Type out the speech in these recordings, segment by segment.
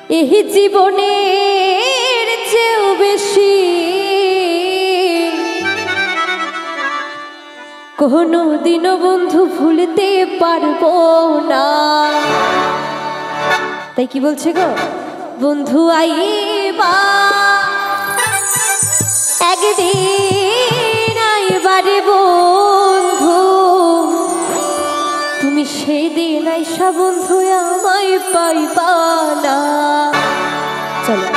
এই জীবনের চেয়েও বেশি কোনো দিনও বন্ধু ভুলতে পারবো না। তাই কি বলছে গো, বন্ধু আইবা একদিন আইবারে বন্ধু, তুমি সেই দিন আইসা বন্ধু আমায় পাইবা না। চলো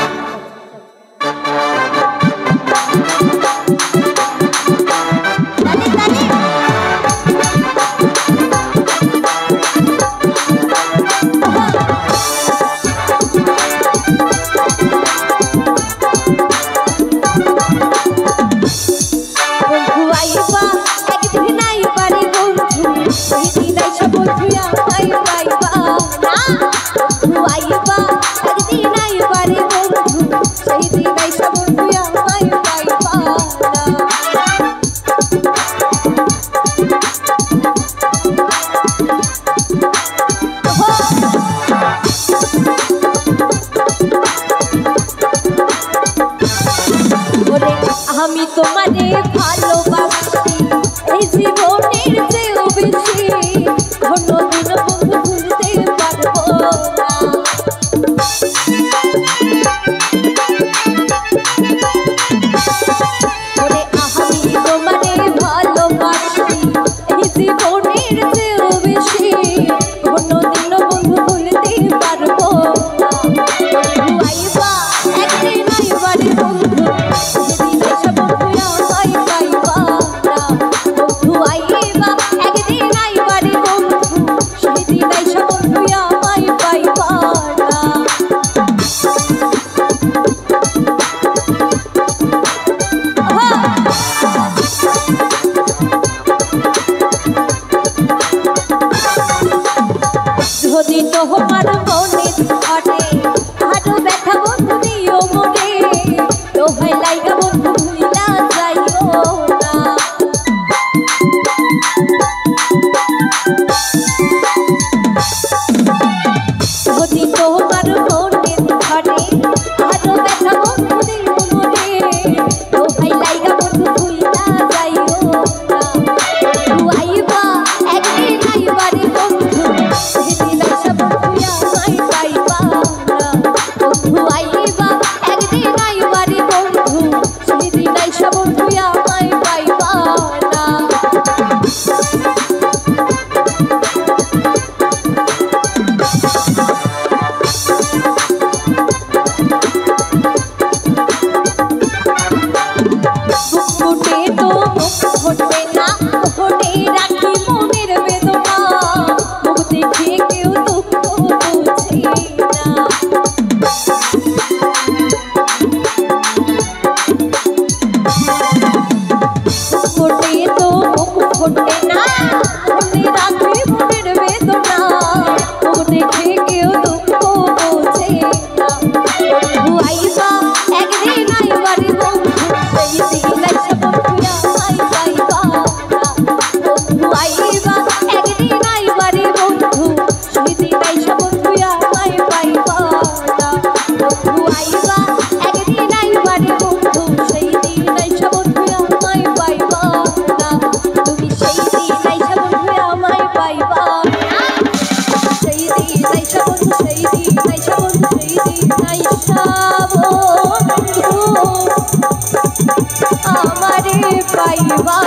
আমি তোমারে ভালোবাসি এই জীবনের চেয়েও বেশি কোনোদিন বন্ধু ভুলতে পারবো না। ওরে আমি তোমারে ভালোবাসি এই জীবনের চেয়েও বেশি কোনোদিন বন্ধু ভুলতে পারবো না। আইবা একদিন আইবারে বন্ধু যদি তোমার মনে ঘটে আরো ব্যথা বন্ধু দিও মনে, দোহাই লাইগা বন্ধু ভুইলা যাইও না। যদি তোমার মনে ঘটে আরো ব্যথা বন্ধু দিও মনে, দোহাই লাইগা বন্ধু ভুইলা যাইও না। আইবা একদিন আইবারে বন্ধু সেদিন আইসা বন্ধু আমায় পাইবা না। বন্ধু আইবা একদিন আইবারে বন্ধু সেদিন আইসা বন্ধু আমায় পাইবা না। ফুটে তো মুখ ফুটবে না, ফুটে রাখি মনের বেদনা, মুখ দেখে কেউ দুঃখ বুঝে না। ফুটে তো মুখ ফুটবে না, ফুটে রাখি মনের বেদনা, মুখ দেখে কেউ দুঃখ বুঝে না। বন্ধু আইবা একদিন আইবারে বন্ধু সেই দিন আইসা বন্ধু আমায় পাইবা না। বন্ধু আইবা একদিন আইবারে বন্ধু সেই দিন আইসা বন্ধু আমায় পাইবা না। বন্ধু আইবা একদিন আইবারে বন্ধু সেই দিন আইসা বন্ধু আমায় পাইবা না। তুমি সেই দিন আইসা বন্ধু আমায় পাইবা না। সেই দিন আইসা বন্ধু সেই দিন আইসা বন্ধু সেই দিন আইসা বন্ধু আমারে পাইবা।